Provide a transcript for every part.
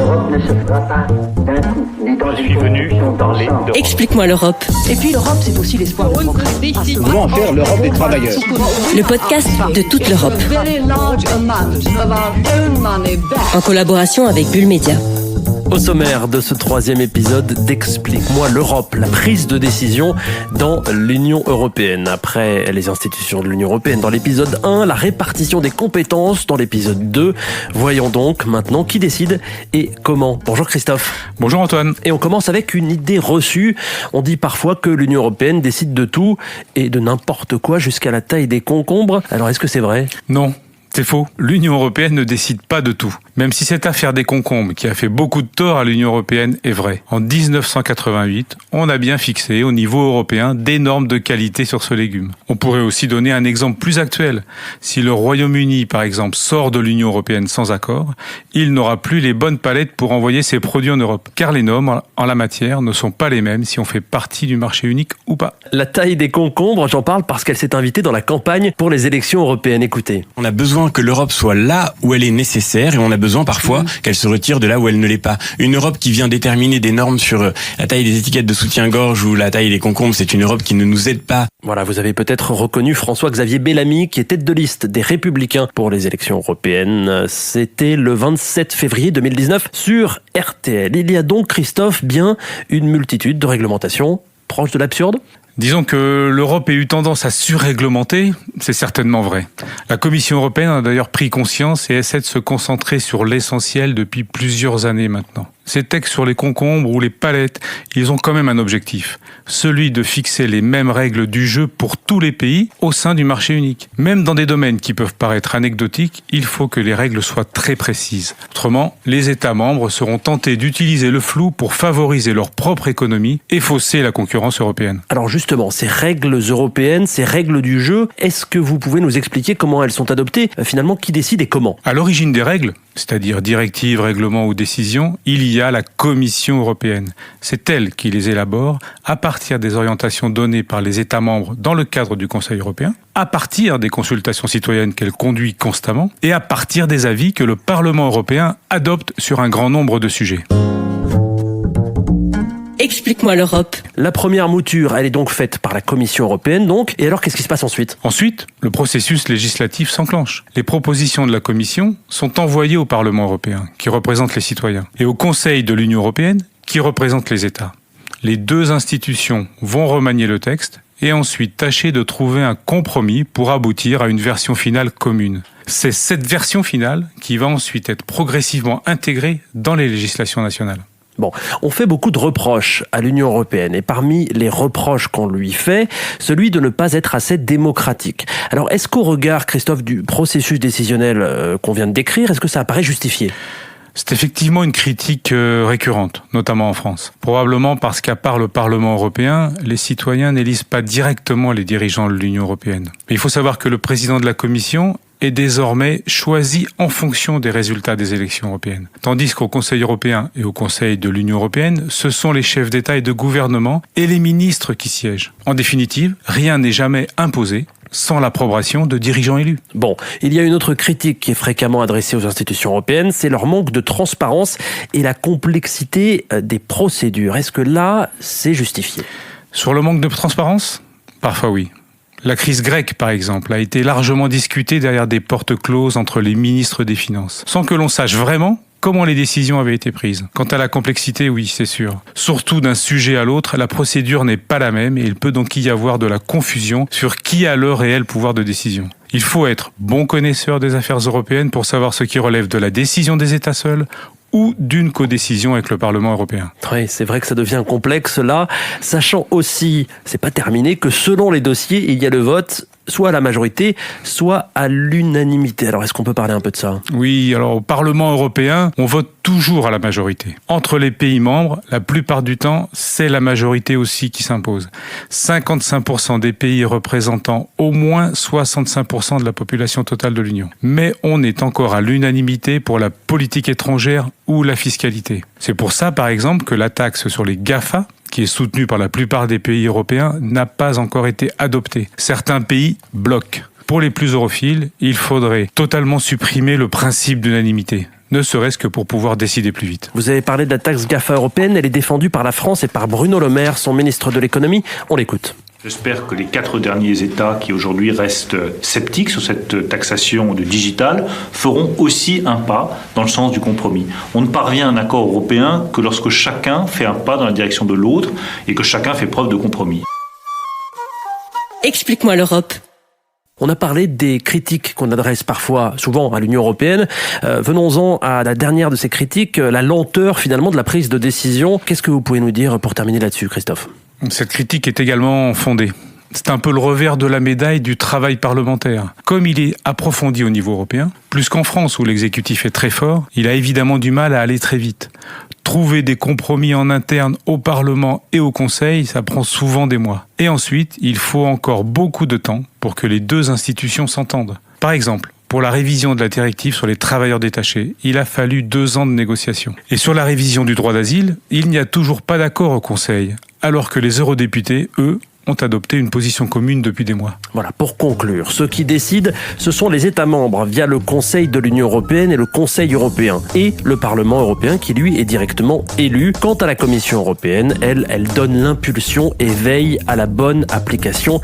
L'Europe ne se fera pas d'un coup, ni dans Je suis venu parler d'Europe. Explique-moi l'Europe. Et puis l'Europe, c'est aussi l'espoir de démocratie. Comment en faire l'Europe des travailleurs? Le podcast de toute l'Europe. En collaboration avec Bull Media. Au sommaire de ce 3e épisode d'Explique-moi l'Europe, la prise de décision dans l'Union européenne. Après les institutions de l'Union européenne dans l'épisode 1, la répartition des compétences dans l'épisode 2. Voyons donc maintenant qui décide et comment. Bonjour Christophe. Bonjour Antoine. Et on commence avec une idée reçue. On dit parfois que l'Union européenne décide de tout et de n'importe quoi jusqu'à la taille des concombres. Alors est-ce que c'est vrai ? Non. C'est faux. L'Union européenne ne décide pas de tout. Même si cette affaire des concombres, qui a fait beaucoup de tort à l'Union européenne, est vraie. En 1988, on a bien fixé au niveau européen des normes de qualité sur ce légume. On pourrait aussi donner un exemple plus actuel. Si le Royaume-Uni, par exemple, sort de l'Union européenne sans accord, il n'aura plus les bonnes palettes pour envoyer ses produits en Europe. Car les normes en la matière ne sont pas les mêmes si on fait partie du marché unique ou pas. La taille des concombres, j'en parle parce qu'elle s'est invitée dans la campagne pour les élections européennes. Écoutez. On a besoin que l'Europe soit là où elle est nécessaire et on a besoin parfois qu'elle se retire de là où elle ne l'est pas. Une Europe qui vient déterminer des normes sur la taille des étiquettes de soutien-gorge ou la taille des concombres, c'est une Europe qui ne nous aide pas. Voilà, vous avez peut-être reconnu François-Xavier Bellamy qui est tête de liste des Républicains pour les élections européennes. C'était le 27 février 2019 sur RTL. Il y a donc, Christophe, bien une multitude de réglementations proches de l'absurde ? Disons que l'Europe ait eu tendance à surréglementer, c'est certainement vrai. La Commission européenne a d'ailleurs pris conscience et essaie de se concentrer sur l'essentiel depuis plusieurs années maintenant. Ces textes sur les concombres ou les palettes, ils ont quand même un objectif, celui de fixer les mêmes règles du jeu pour tous les pays au sein du marché unique. Même dans des domaines qui peuvent paraître anecdotiques, il faut que les règles soient très précises. Autrement, les États membres seront tentés d'utiliser le flou pour favoriser leur propre économie et fausser la concurrence européenne. Alors justement, ces règles européennes, ces règles du jeu, est-ce que vous pouvez nous expliquer comment elles sont adoptées ? Finalement, qui décide et comment ? À l'origine des règles, c'est-à-dire directives, règlements ou décisions, il y a la Commission européenne. C'est elle qui les élabore à partir des orientations données par les États membres dans le cadre du Conseil européen, à partir des consultations citoyennes qu'elle conduit constamment et à partir des avis que le Parlement européen adopte sur un grand nombre de sujets. Explique-moi l'Europe. La première mouture, elle est donc faite par la Commission européenne, donc. Et alors, qu'est-ce qui se passe ensuite ? Ensuite, le processus législatif s'enclenche. Les propositions de la Commission sont envoyées au Parlement européen, qui représente les citoyens, et au Conseil de l'Union européenne, qui représente les États. Les deux institutions vont remanier le texte et ensuite tâcher de trouver un compromis pour aboutir à une version finale commune. C'est cette version finale qui va ensuite être progressivement intégrée dans les législations nationales. Bon, on fait beaucoup de reproches à l'Union européenne et parmi les reproches qu'on lui fait, celui de ne pas être assez démocratique. Alors, est-ce qu'au regard, Christophe, du processus décisionnel qu'on vient de décrire, est-ce que ça apparaît justifié ? C'est effectivement une critique récurrente, notamment en France. Probablement parce qu'à part le Parlement européen, les citoyens n'élisent pas directement les dirigeants de l'Union européenne. Mais il faut savoir que le président de la Commission est désormais choisi en fonction des résultats des élections européennes. Tandis qu'au Conseil européen et au Conseil de l'Union européenne, ce sont les chefs d'État et de gouvernement et les ministres qui siègent. En définitive, rien n'est jamais imposé sans l'approbation de dirigeants élus. Bon, il y a une autre critique qui est fréquemment adressée aux institutions européennes, c'est leur manque de transparence et la complexité des procédures. Est-ce que là, c'est justifié ? Sur le manque de transparence ? Parfois oui. La crise grecque, par exemple, a été largement discutée derrière des portes closes entre les ministres des Finances, sans que l'on sache vraiment comment les décisions avaient été prises. Quant à la complexité, oui, c'est sûr. Surtout d'un sujet à l'autre, la procédure n'est pas la même et il peut donc y avoir de la confusion sur qui a le réel pouvoir de décision. Il faut être bon connaisseur des affaires européennes pour savoir ce qui relève de la décision des États seuls ou d'une codécision avec le Parlement européen. Oui, c'est vrai que ça devient complexe là, sachant aussi, c'est pas terminé, que selon les dossiers, il y a le vote soit à la majorité, soit à l'unanimité. Alors, est-ce qu'on peut parler un peu de ça ? Oui, alors au Parlement européen, on vote toujours à la majorité. Entre les pays membres, la plupart du temps, c'est la majorité aussi qui s'impose. 55% des pays représentant au moins 65% de la population totale de l'Union. Mais on est encore à l'unanimité pour la politique étrangère ou la fiscalité. C'est pour ça, par exemple, que la taxe sur les GAFA, qui est soutenue par la plupart des pays européens, n'a pas encore été adoptée. Certains pays bloquent. Pour les plus europhiles, il faudrait totalement supprimer le principe d'unanimité. ne serait-ce que pour pouvoir décider plus vite. Vous avez parlé de la taxe GAFA européenne, elle est défendue par la France et par Bruno Le Maire, son ministre de l'économie. On l'écoute. J'espère que les 4 derniers États qui aujourd'hui restent sceptiques sur cette taxation du digital feront aussi un pas dans le sens du compromis. On ne parvient à un accord européen que lorsque chacun fait un pas dans la direction de l'autre et que chacun fait preuve de compromis. Explique-moi l'Europe. On a parlé des critiques qu'on adresse parfois, souvent à l'Union européenne. Venons-en à la dernière de ces critiques, la lenteur finalement de la prise de décision. Qu'est-ce que vous pouvez nous dire pour terminer là-dessus, Christophe ? Cette critique est également fondée. C'est un peu le revers de la médaille du travail parlementaire. Comme il est approfondi au niveau européen, plus qu'en France où l'exécutif est très fort, il a évidemment du mal à aller très vite. Trouver des compromis en interne au Parlement et au Conseil, ça prend souvent des mois. Et ensuite, il faut encore beaucoup de temps pour que les deux institutions s'entendent. Par exemple, pour la révision de la directive sur les travailleurs détachés, il a fallu 2 ans de négociations. Et sur la révision du droit d'asile, il n'y a toujours pas d'accord au Conseil, alors que les eurodéputés, eux, ont adopté une position commune depuis des mois. Voilà, pour conclure, ceux qui décident, ce sont les États membres via le Conseil de l'Union européenne et le Conseil européen, et le Parlement européen qui, lui, est directement élu. Quant à la Commission européenne, elle donne l'impulsion et veille à la bonne application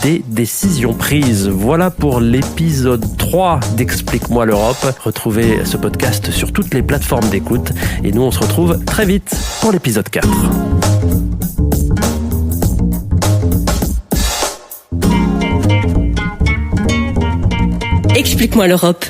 des décisions prises. Voilà pour l'épisode 3 d'Explique-moi l'Europe. Retrouvez ce podcast sur toutes les plateformes d'écoute, et nous on se retrouve très vite pour l'épisode 4. Explique-moi l'Europe.